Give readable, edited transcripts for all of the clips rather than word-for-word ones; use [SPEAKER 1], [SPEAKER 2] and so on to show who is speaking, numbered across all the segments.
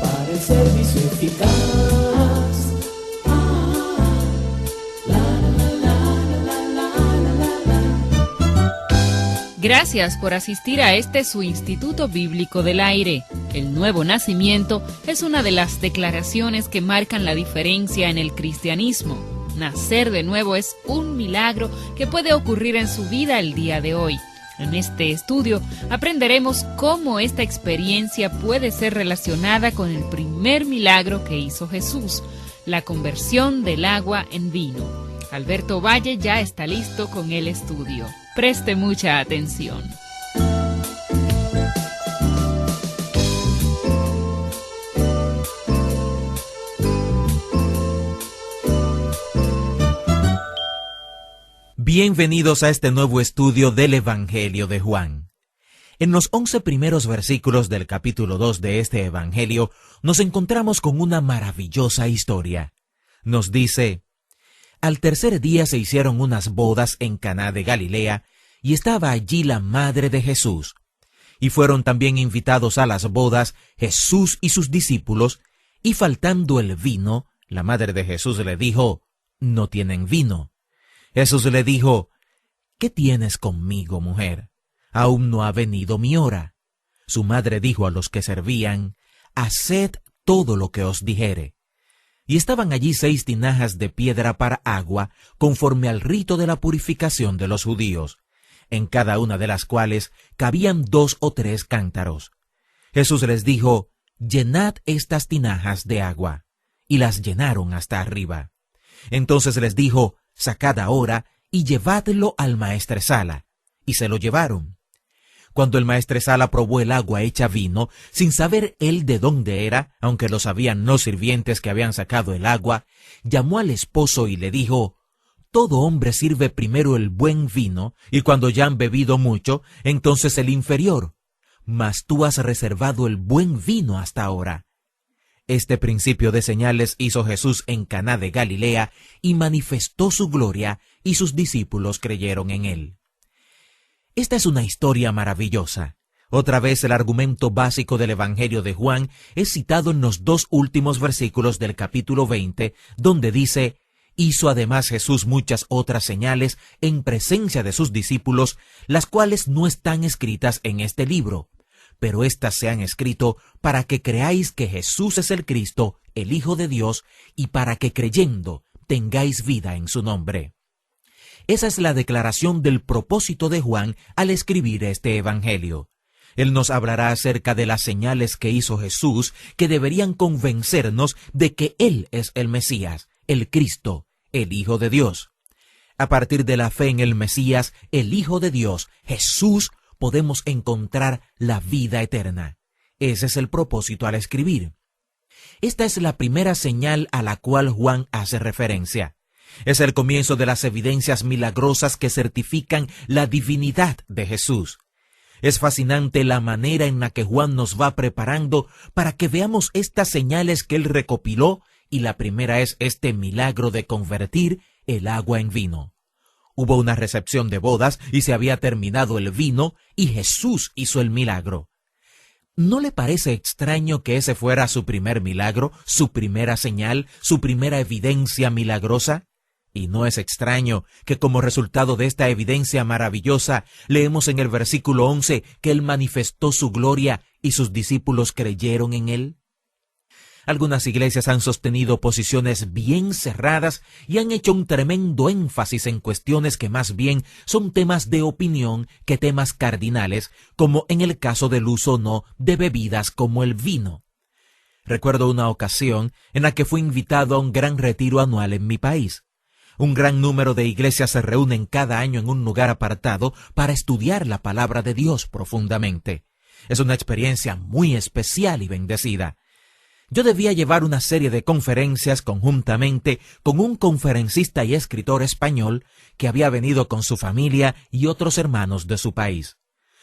[SPEAKER 1] para el servicio eficaz.
[SPEAKER 2] Gracias por asistir a su Instituto Bíblico del Aire. El nuevo nacimiento es una de las declaraciones que marcan la diferencia en el cristianismo. Nacer de nuevo es un milagro que puede ocurrir en su vida el día de hoy. En este estudio aprenderemos cómo esta experiencia puede ser relacionada con el primer milagro que hizo Jesús, la conversión del agua en vino. Alberto Valle ya está listo con el estudio. Preste mucha atención.
[SPEAKER 3] Bienvenidos a este nuevo estudio del Evangelio de Juan. En los 11 primeros versículos del capítulo 2 de este Evangelio nos encontramos con una maravillosa historia. Nos dice: al tercer día se hicieron unas bodas en Caná de Galilea, y estaba allí la madre de Jesús. Y fueron también invitados a las bodas Jesús y sus discípulos, y faltando el vino, la madre de Jesús le dijo: no tienen vino. Jesús le dijo: ¿qué tienes conmigo, mujer? Aún no ha venido mi hora. Su madre dijo a los que servían: haced todo lo que os dijere. Y estaban allí 6 tinajas de piedra para agua, conforme al rito de la purificación de los judíos, en cada una de las cuales cabían 2 o 3 cántaros. Jesús les dijo: llenad estas tinajas de agua. Y las llenaron hasta arriba. Entonces les dijo: sacad ahora y llevadlo al maestresala. Y se lo llevaron. Cuando el maestresala probó el agua hecha vino, sin saber él de dónde era, aunque lo sabían los sirvientes que habían sacado el agua, llamó al esposo y le dijo: todo hombre sirve primero el buen vino, y cuando ya han bebido mucho, entonces el inferior. Mas tú has reservado el buen vino hasta ahora. Este principio de señales hizo Jesús en Caná de Galilea, y manifestó su gloria, y sus discípulos creyeron en él. Esta es una historia maravillosa. Otra vez el argumento básico del Evangelio de Juan es citado en los 2 últimos versículos del capítulo 20, donde dice: hizo además Jesús muchas otras señales en presencia de sus discípulos, las cuales no están escritas en este libro, pero éstas se han escrito para que creáis que Jesús es el Cristo, el Hijo de Dios, y para que creyendo tengáis vida en su nombre. Esa es la declaración del propósito de Juan al escribir este Evangelio. Él nos hablará acerca de las señales que hizo Jesús, que deberían convencernos de que Él es el Mesías, el Cristo, el Hijo de Dios. A partir de la fe en el Mesías, el Hijo de Dios, Jesús, podemos encontrar la vida eterna. Ese es el propósito al escribir. Esta es la primera señal a la cual Juan hace referencia. Es el comienzo de las evidencias milagrosas que certifican la divinidad de Jesús. Es fascinante la manera en la que Juan nos va preparando para que veamos estas señales que él recopiló, y la primera es este milagro de convertir el agua en vino. Hubo una recepción de bodas y se había terminado el vino, y Jesús hizo el milagro. ¿No le parece extraño que ese fuera su primer milagro, su primera señal, su primera evidencia milagrosa? Y no es extraño que como resultado de esta evidencia maravillosa, leemos en el versículo 11 que él manifestó su gloria y sus discípulos creyeron en él. Algunas iglesias han sostenido posiciones bien cerradas y han hecho un tremendo énfasis en cuestiones que más bien son temas de opinión que temas cardinales, como en el caso del uso o no de bebidas como el vino. Recuerdo una ocasión en la que fui invitado a un gran retiro anual en mi país. Un gran número de iglesias se reúnen cada año en un lugar apartado para estudiar la palabra de Dios profundamente. Es una experiencia muy especial y bendecida. Yo debía llevar una serie de conferencias conjuntamente con un conferencista y escritor español que había venido con su familia y otros hermanos de su país.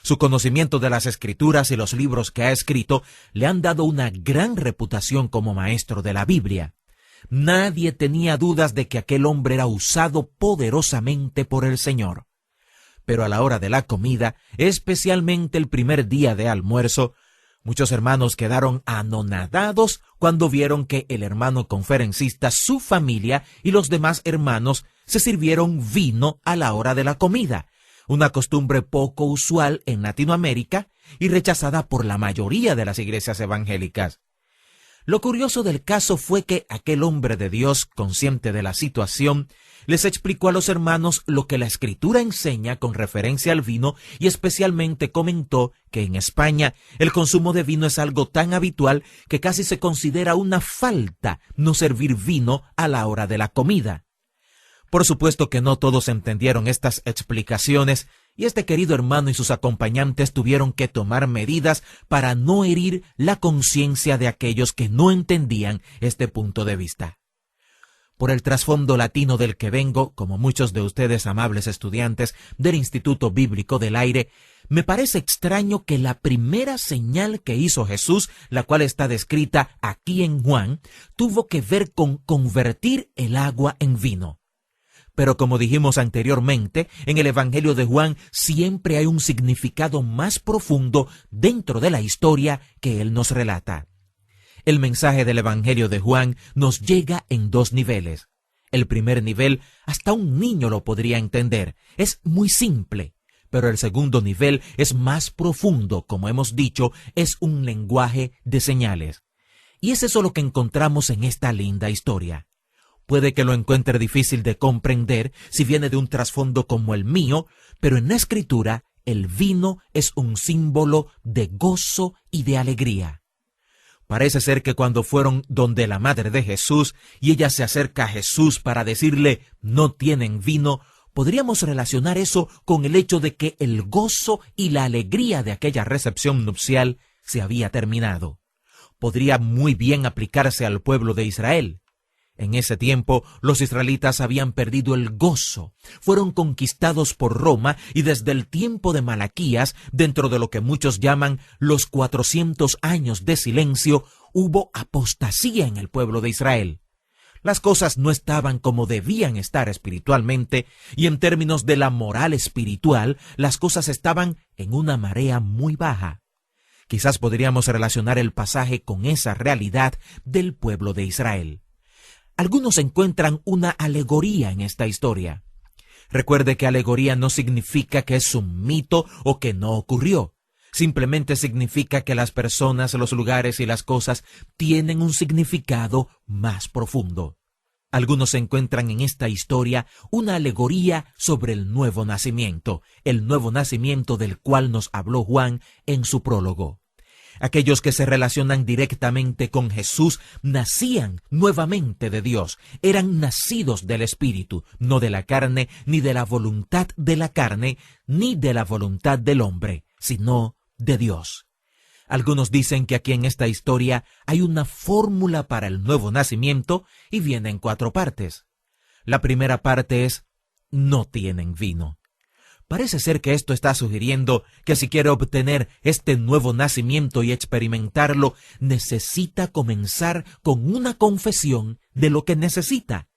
[SPEAKER 3] Su conocimiento de las Escrituras y los libros que ha escrito le han dado una gran reputación como maestro de la Biblia. Nadie tenía dudas de que aquel hombre era usado poderosamente por el Señor. Pero a la hora de la comida, especialmente el primer día de almuerzo, Muchos hermanos quedaron anonadados cuando vieron que el hermano conferencista, su familia y los demás hermanos se sirvieron vino a la hora de la comida, una costumbre poco usual en Latinoamérica y rechazada por la mayoría de las iglesias evangélicas. Lo curioso del caso fue que aquel hombre de Dios, consciente de la situación, les explicó a los hermanos lo que la Escritura enseña con referencia al vino y especialmente comentó que en España el consumo de vino es algo tan habitual que casi se considera una falta no servir vino a la hora de la comida. Por supuesto que no todos entendieron estas explicaciones y este querido hermano y sus acompañantes tuvieron que tomar medidas para no herir la conciencia de aquellos que no entendían este punto de vista. Por el trasfondo latino del que vengo, como muchos de ustedes amables estudiantes del Instituto Bíblico del Aire, me parece extraño que la primera señal que hizo Jesús, la cual está descrita aquí en Juan, tuvo que ver con convertir el agua en vino. Pero como dijimos anteriormente, en el Evangelio de Juan siempre hay un significado más profundo dentro de la historia que él nos relata. El mensaje del Evangelio de Juan nos llega en dos niveles. El primer nivel, hasta un niño lo podría entender, es muy simple. Pero el segundo nivel es más profundo, como hemos dicho, es un lenguaje de señales. Y es eso lo que encontramos en esta linda historia. Puede que lo encuentre difícil de comprender si viene de un trasfondo como el mío, pero en la Escritura el vino es un símbolo de gozo y de alegría. Parece ser que cuando fueron donde la madre de Jesús y ella se acerca a Jesús para decirle no tienen vino, podríamos relacionar eso con el hecho de que el gozo y la alegría de aquella recepción nupcial se había terminado. Podría muy bien aplicarse al pueblo de Israel. En ese tiempo, los israelitas habían perdido el gozo, fueron conquistados por Roma y desde el tiempo de Malaquías, dentro de lo que muchos llaman los 400 años de silencio, hubo apostasía en el pueblo de Israel. Las cosas no estaban como debían estar espiritualmente y en términos de la moral espiritual, las cosas estaban en una marea muy baja. Quizás podríamos relacionar el pasaje con esa realidad del pueblo de Israel. Algunos encuentran una alegoría en esta historia. Recuerde que alegoría no significa que es un mito o que no ocurrió. Simplemente significa que las personas, los lugares y las cosas tienen un significado más profundo. Algunos encuentran en esta historia una alegoría sobre el nuevo nacimiento del cual nos habló Juan en su prólogo. Aquellos que se relacionan directamente con Jesús nacían nuevamente de Dios, eran nacidos del Espíritu, no de la carne, ni de la voluntad de la carne, ni de la voluntad del hombre, sino de Dios. Algunos dicen que aquí en esta historia hay una fórmula para el nuevo nacimiento y viene en 4 partes. La primera parte es, no tienen vino. Parece ser que esto está sugiriendo que si quiere obtener este nuevo nacimiento y experimentarlo, necesita comenzar con una confesión de lo que necesita.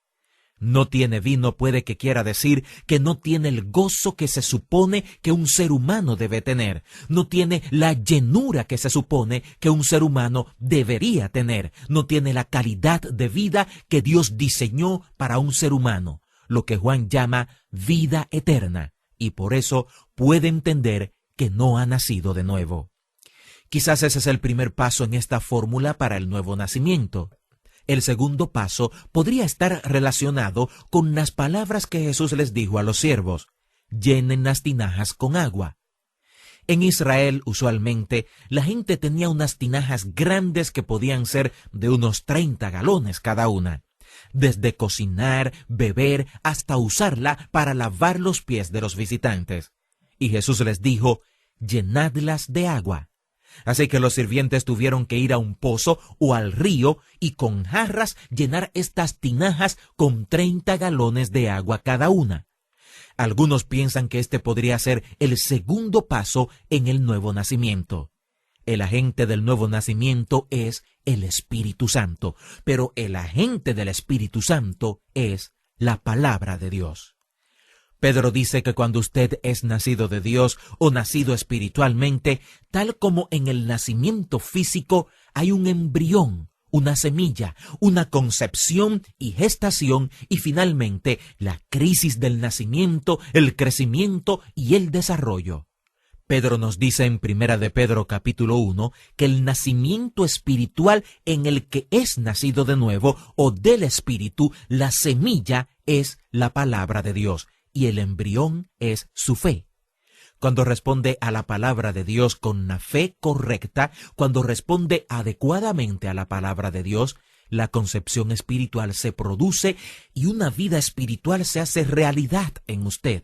[SPEAKER 3] No tiene vino puede que quiera decir que no tiene el gozo que se supone que un ser humano debe tener. No tiene la llenura que se supone que un ser humano debería tener. No tiene la calidad de vida que Dios diseñó para un ser humano, lo que Juan llama vida eterna. Y por eso puede entender que no ha nacido de nuevo. Quizás ese es el primer paso en esta fórmula para el nuevo nacimiento. El segundo paso podría estar relacionado con las palabras que Jesús les dijo a los siervos: llenen las tinajas con agua. En Israel, usualmente, la gente tenía unas tinajas grandes que podían ser de unos 30 galones cada una. Desde cocinar, beber, hasta usarla para lavar los pies de los visitantes. Y Jesús les dijo, llenadlas de agua. Así que los sirvientes tuvieron que ir a un pozo o al río y con jarras llenar estas tinajas con 30 galones de agua cada una. Algunos piensan que este podría ser el segundo paso en el nuevo nacimiento. El agente del nuevo nacimiento es el Espíritu Santo, pero el agente del Espíritu Santo es la palabra de Dios. Pedro dice que cuando usted es nacido de Dios o nacido espiritualmente, tal como en el nacimiento físico hay un embrión, una semilla, una concepción y gestación y finalmente la crisis del nacimiento, el crecimiento y el desarrollo. Pedro nos dice en 1 de Pedro capítulo 1 que el nacimiento espiritual en el que es nacido de nuevo o del Espíritu, la semilla es la palabra de Dios y el embrión es su fe. Cuando responde a la palabra de Dios con la fe correcta, cuando responde adecuadamente a la palabra de Dios, la concepción espiritual se produce y una vida espiritual se hace realidad en usted.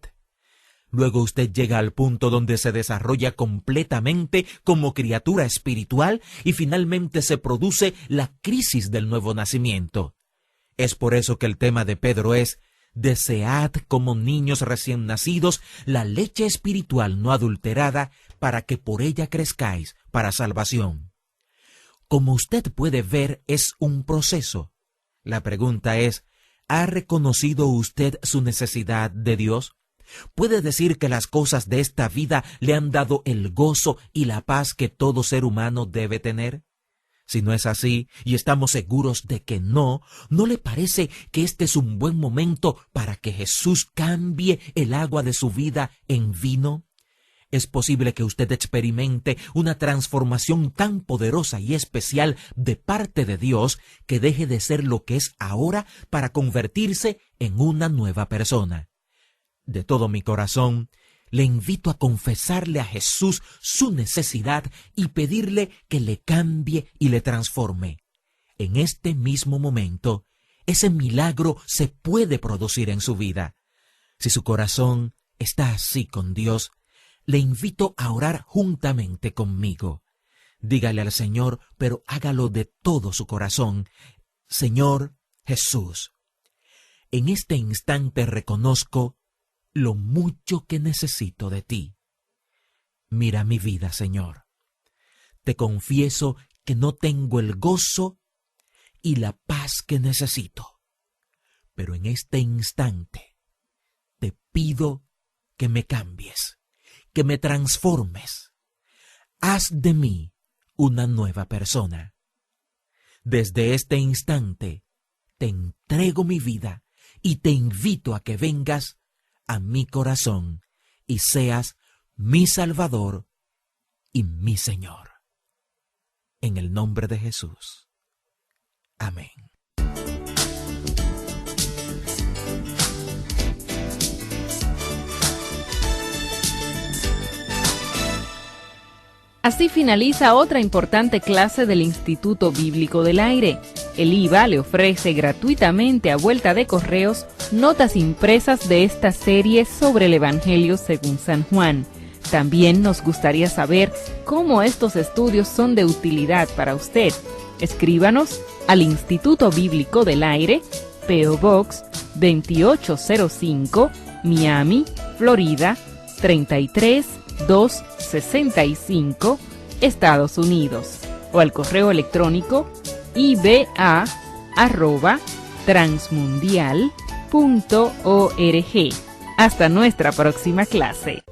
[SPEAKER 3] Luego usted llega al punto donde se desarrolla completamente como criatura espiritual y finalmente se produce la crisis del nuevo nacimiento. Es por eso que el tema de Pedro es: desead como niños recién nacidos la leche espiritual no adulterada, para que por ella crezcáis para salvación. Como usted puede ver, es un proceso. La pregunta es: ¿ha reconocido usted su necesidad de Dios? ¿Puede decir que las cosas de esta vida le han dado el gozo y la paz que todo ser humano debe tener? Si no es así, y estamos seguros de que no le parece que este es un buen momento para que Jesús cambie el agua de su vida en vino? Es posible que usted experimente una transformación tan poderosa y especial de parte de Dios que deje de ser lo que es ahora para convertirse en una nueva persona. De todo mi corazón, le invito a confesarle a Jesús su necesidad y pedirle que le cambie y le transforme. En este mismo momento, ese milagro se puede producir en su vida. Si su corazón está así con Dios, le invito a orar juntamente conmigo. Dígale al Señor, pero hágalo de todo su corazón: Señor Jesús, en este instante reconozco lo mucho que necesito de ti. Mira mi vida, Señor. Te confieso que no tengo el gozo y la paz que necesito. Pero en este instante te pido que me cambies, que me transformes. Haz de mí una nueva persona. Desde este instante te entrego mi vida y te invito a que vengas a mi corazón y seas mi Salvador y mi Señor. En el nombre de Jesús. Amén.
[SPEAKER 2] Así finaliza otra importante clase del Instituto Bíblico del Aire. El IVA le ofrece gratuitamente a vuelta de correos notas impresas de esta serie sobre el Evangelio según San Juan. También nos gustaría saber cómo estos estudios son de utilidad para usted. Escríbanos al Instituto Bíblico del Aire, P.O. Box 2805, Miami, Florida 33265, Estados Unidos, o al correo electrónico iba@transmundial.org. Hasta nuestra próxima clase.